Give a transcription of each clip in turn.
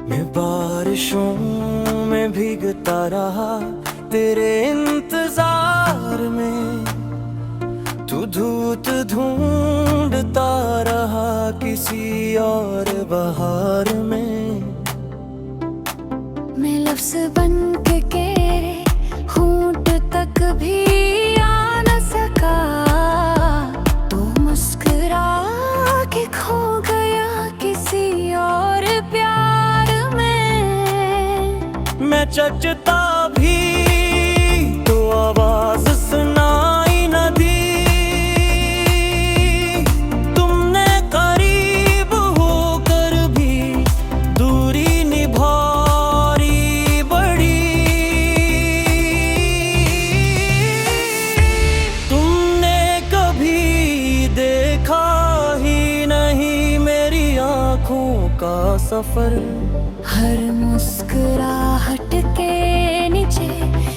मैं बारिशों में भीगता रहा तेरे इंतजार में, तू धूत ढूंढता रहा किसी और बहार में। मैं लफ्ज़ बन के होंठ तक भी आ न सका, तो मुस्कुरा के खो गया किसी और प्यार में। मैं चचता भी तो आवाज सुनाई न दी, तुमने करीब होकर भी दूरी निभाई बड़ी। तुमने कभी देखा ही नहीं मेरी आँखों का सफर, हर मुस्कुराहट के नीचे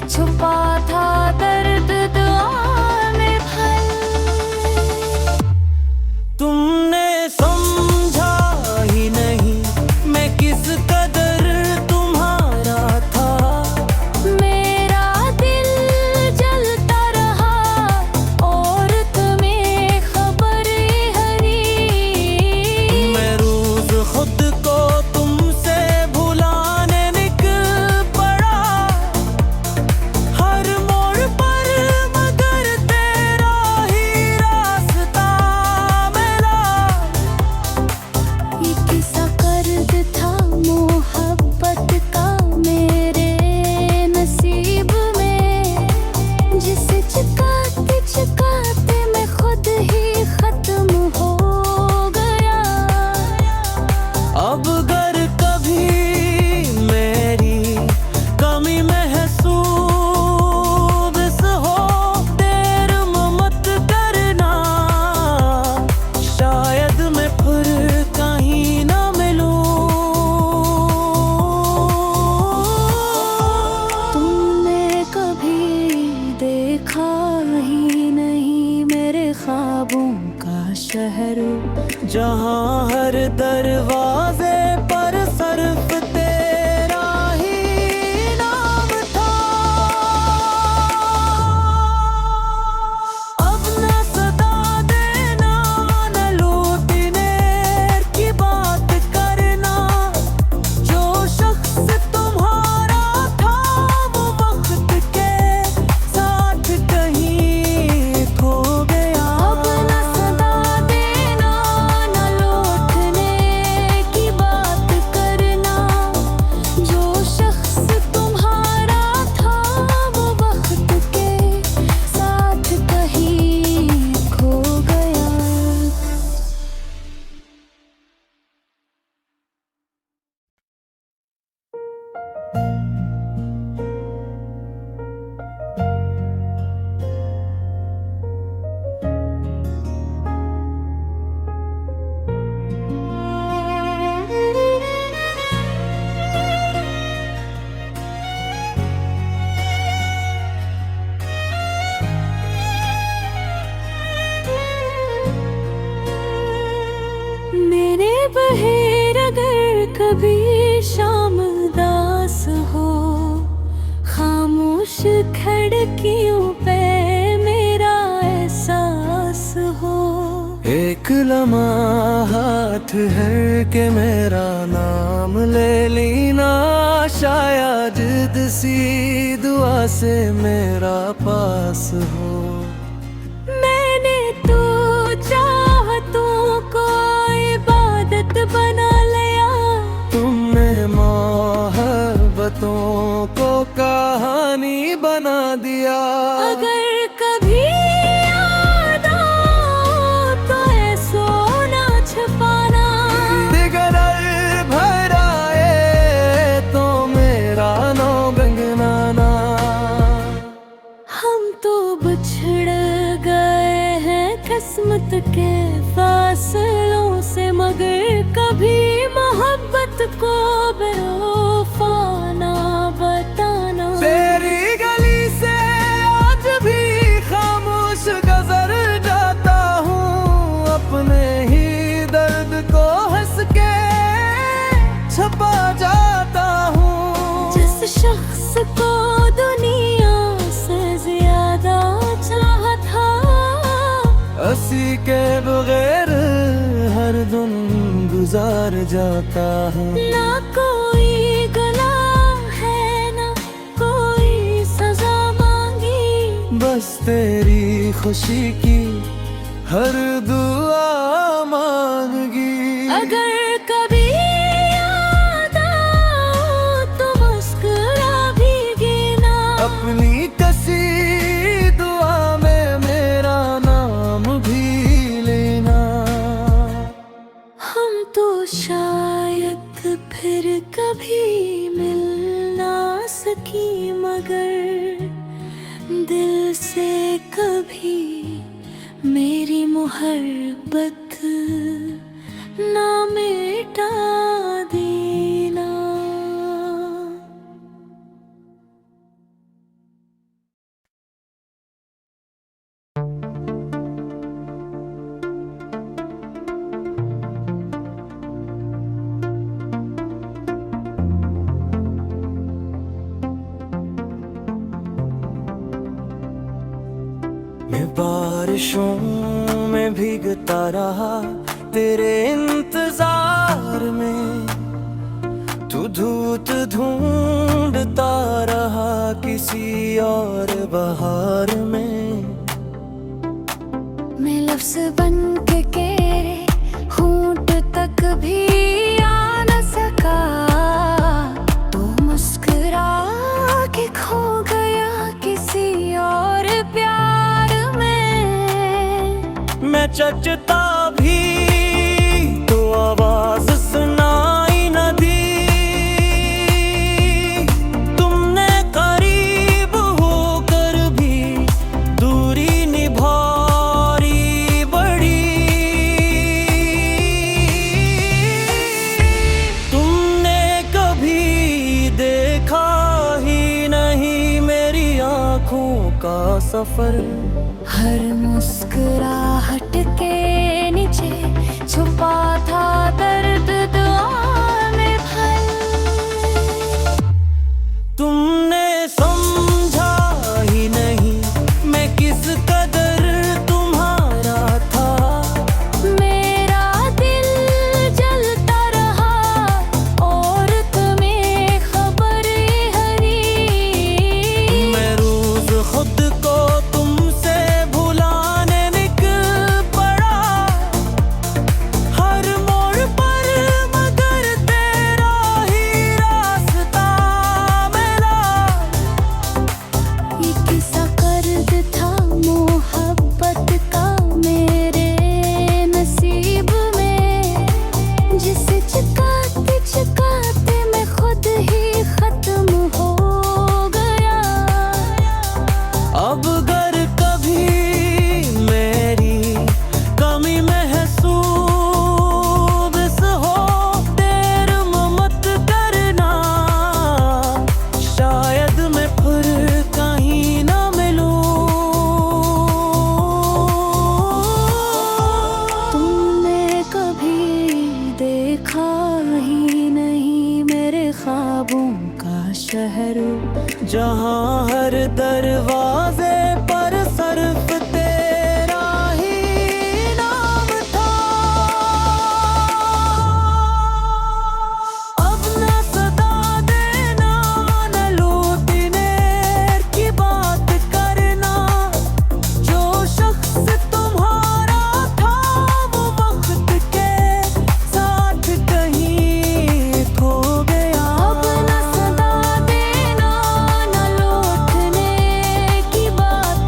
छुपा था दर्द दुआ में भर। तुमने समझा ही नहीं मैं किस कदर तुम्हारा था, मेरा दिल जलता रहा और तुम्हें खबर हरी। मैं रोज खुद को तुमसे भुलाने निकल पड़ा, हर मोड़ पर मगर तेरा ही रास्ता मिला। ये किस्सा कर्द था मोहब्बत का मेरे नसीब में, जिसे चुकाते चुकाते मैं खुद ही खत्म हो गया। अब अगर कभी मेरी कमी महसूस हो, देर मत करना, शायद मैं फिर कहीं ना मिलूं। तुमने कभी देखा ही नहीं मेरे ख्वाबों का शहर, जहाँ हर दरवाजे पर सिर्फ तेरा ही नाम था। अब न सदा देना न लौटने की बात करना, जो शख्स तुम्हारा था वो वक्त के साथ कहीं खो गया। अब न सदा देना न लौटने की बात करना, जो शख्स तुम्हारा था वो वक्त के साथ कहीं खो गया। मेरे बहेर अगर कभी शाम दास हो, खामोश खिड़कियों पे मेरा एहसास हो। एक लम्हा हाथ है कि मेरा नाम ले लेना, शायद जिद सी दुआ से मेरा पास हो। मैंने तो चाहतों को इबादत बना लिया, तुमने मोहब्बतों को कहानी बना दिया। अगर कभी याद आओ तो है सोना छुपाना, दिगर भर आए तो मेरा नो गंगनाना। हम तो बिछड़ गए हैं किस्मत के फासलों से, मगर कभी मोहब्बत को बेवफा ना बताना। तेरी गली से आज भी खामोश गुजर जाता हूँ, अपने ही दर्द को हंस के छपा जा किसी के बगैर हर दिन गुजार जाता हूँ। ना कोई गला है ना कोई सजा मांगी, बस तेरी खुशी की हर दुआ मांगी। अगर कभी याद आओ तो मुस्कुरा भी गिना, अपनी कसी दुआ में मेरा नाम भी लेना। हम तो शायद फिर कभी मिल ना सकी, मगर दिल से कभी मेरी मोहब्बत ना मिटा देना। मैं बारिशों में भीगता रहा तेरे इंतजार में, तू धूत ढूंढता रहा किसी और बहार में। मैं लफ्ज़ बन के होंठ तक भी आ न सका, तो मुस्कुरा के खो गया किसी और प्यार में। मैं चचता भी तो आवाज सुनाई न दी, तुमने करीब होकर भी दूरी निभाई बड़ी। तुमने कभी देखा ही नहीं मेरी आँखों का सफर, हर मुस्कुराहट के नीचे छुपा था दर्द दुआ में भर। तुमने समझा ही नहीं मैं किस कदर तुम्हारा था। मेरा दिल जलता रहा और तुम्हें खबर हरी। मैं रोज खुद को तुमसे भुलाने निकल पड़ा, हर मोड़ पर मगर तेरा ही रास्ता मिला। ये किस्सा कर्द था मोहब्बत का मेरे नसीब में, जिसे चुकाते चुकाते मैं खुद ही खत्म हो गया। अब अगर कभी मेरी कमी महसूस हो देर मत करना, शायद मैं फिर कहीं ना मिलूं। तुमने कभी देखा ही नहीं मेरे ख्वाबों का शहर, जहाँ हर दरवाजे पर सिर्फ तेरा ही नाम था। अब न सदा देना न लौटने की बात करना, जो शख्स तुम्हारा था वो वक्त के साथ कहीं खो गया। अब न सदा देना न लौटने की बात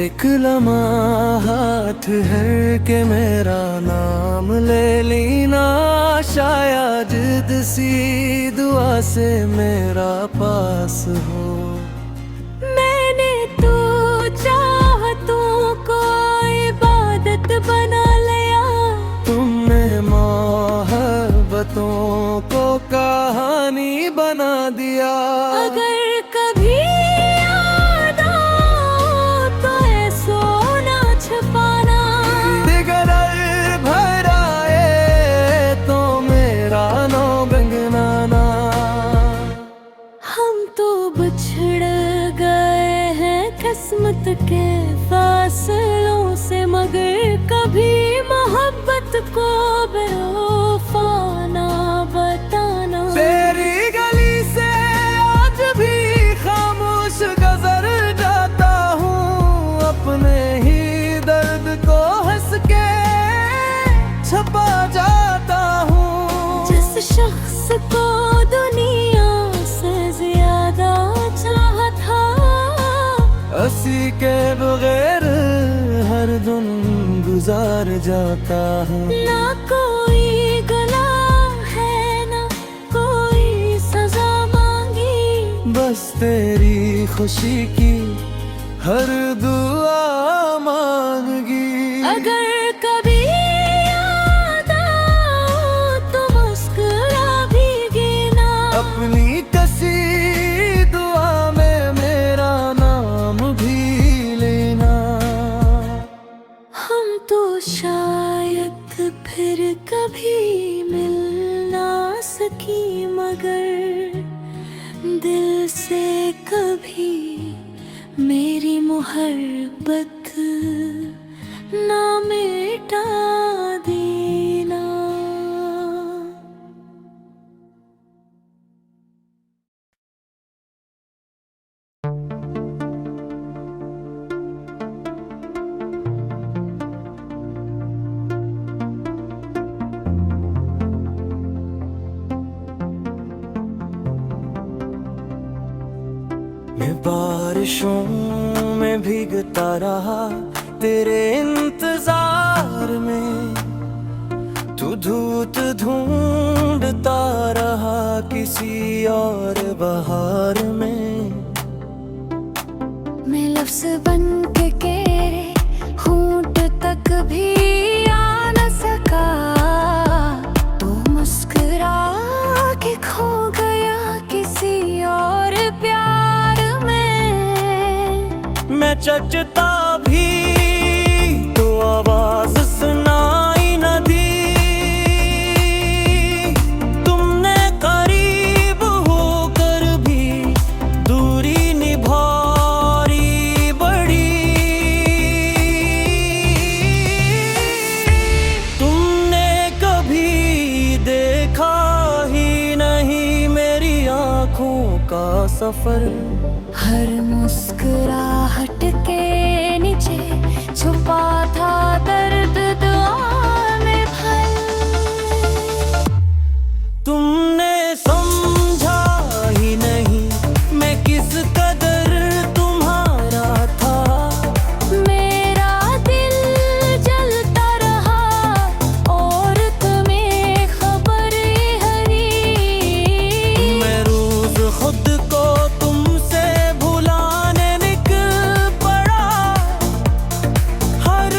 एक लम्हा हाथ है कि मेरा नाम ले लेना, शायद जिद सी दुआ से मेरा पास हो। मैंने तो चाहतों को इबादत बना लिया, तुमने मोहब्बतों को कहानी बना दिया। अगर कभी याद आओ तो ऐसो ना छुपाना, दिगर भर आए तो मेरा नो गंगनाना। हम तो बिछड़ गए हैं किस्मत के फासलों से, मगर कभी मोहब्बत को बेवफा ना बताना। तेरी गली से आज भी खामोश गुजर जाता हूँ, अपने ही दर्द को हंस के छपा जाता हूँ। जिस शख्स को दुनिया से ज्यादा चाहा था, हंसी के बगैर हर दिन गुजार जाता हूँ। ना कोई गला है ना कोई सजा मांगी, बस तेरी खुशी की हर दुआ मांगी। अगर कभी याद आओ तो मुस्कुरा भी गिना, अपनी कसी दुआ में मेरा नाम भी लेना। हम तो शायद फिर कभी मिल ना सकी, मगर दिल से कभी मेरी मोहब्बत ना मिटा देना। मैं बारिशों में भीगता रहा तेरे इंतजार में, तू धूत ढूंढता रहा किसी और बहार में। मैं लफ्ज़ बन के तेरे होंठ तक भी आ न सका, तो मुस्कुरा के खो गया किसी और प्यार में। मैं चचता भी तो आवाज सुनाई न दी, तुमने करीब होकर भी दूरी निभाई बड़ी। तुमने कभी देखा ही नहीं मेरी आँखों का सफर, हर मुस्कुराहट के नीचे छुपा था दर्द दुआ में भर। तुमने समझा ही नहीं मैं किस कदर तुम्हारा था। मेरा दिल जलता रहा और तुम्हें खबर हरी। मैं रोज खुद को तुमसे भुलाने निकल पड़ा, हर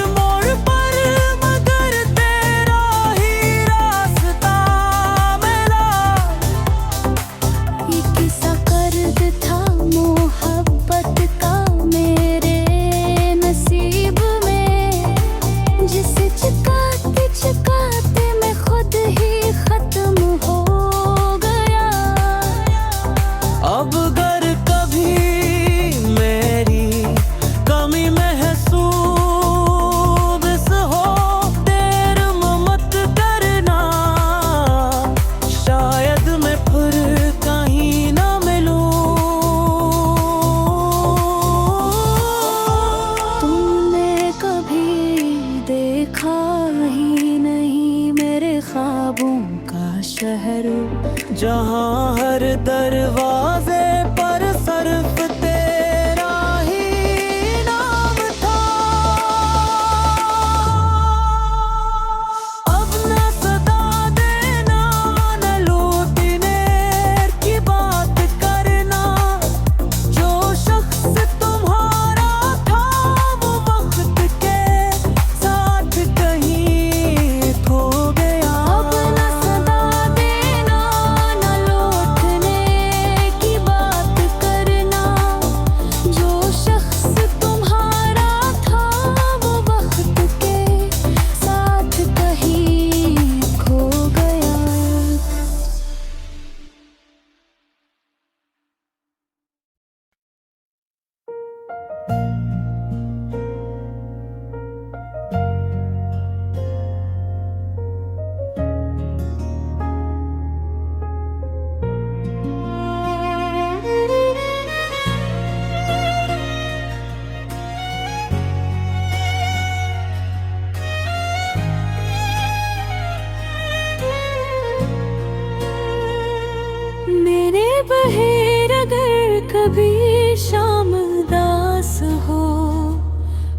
कभी शाम उदास हो,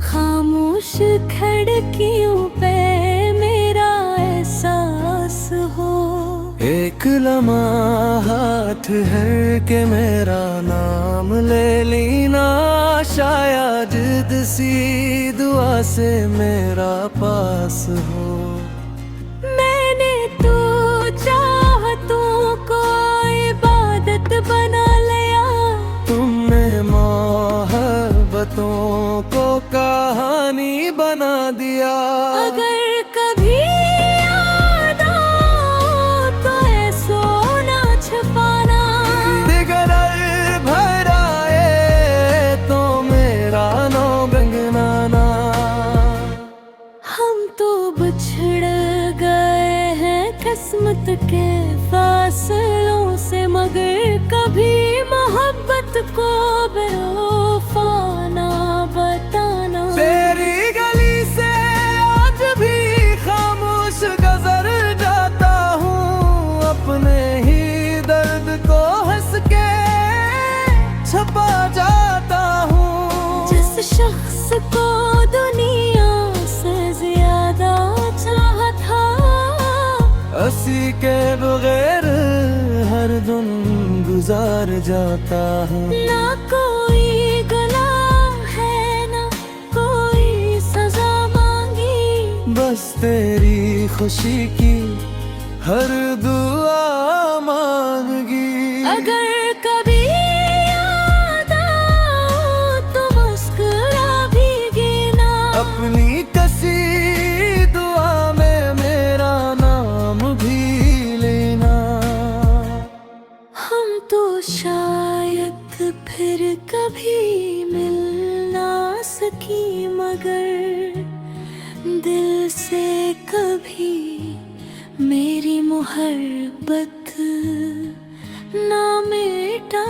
खामोश खिड़कियों पे मेरा एहसास हो। एक लम्हा हाथ है कि मेरा नाम ले लेना, शायद जिद सी दुआ से मेरा पास हो। मैंने तो चाहतों को इबादत बना लिया, तुमने मोहब्बतों को कहानी बना दिया। अगर कभी याद आओ तो ऐसो ना छुपाना, दिगर भर आए तो मेरा नो गंगनाना। हम तो बिछड़ गए हैं किस्मत के फासलों से, मगर कभी मोहब्बत को बेवफा ना बताना। तेरी गली से आज भी खामोश गुजर जाता हूँ, अपने ही दर्द को हंस के छुपा जाता हूँ। जिस शख्स को दुनिया से ज्यादा चाहा था, हंसी के बगैर हर दिन गुजार जाता हूँ। ना कोई गुनाह है ना कोई सजा मांगी, बस तेरी खुशी की हर दुआ मांगी। अगर कभी याद आओ तो मुस्कुरा भी गिना, अपनी कसी दुआ में मेरा नाम भी लेना। हम तो शायद फिर कभी मिल ना सकी, मगर दिल से कभी मेरी मोहब्बत ना मिटा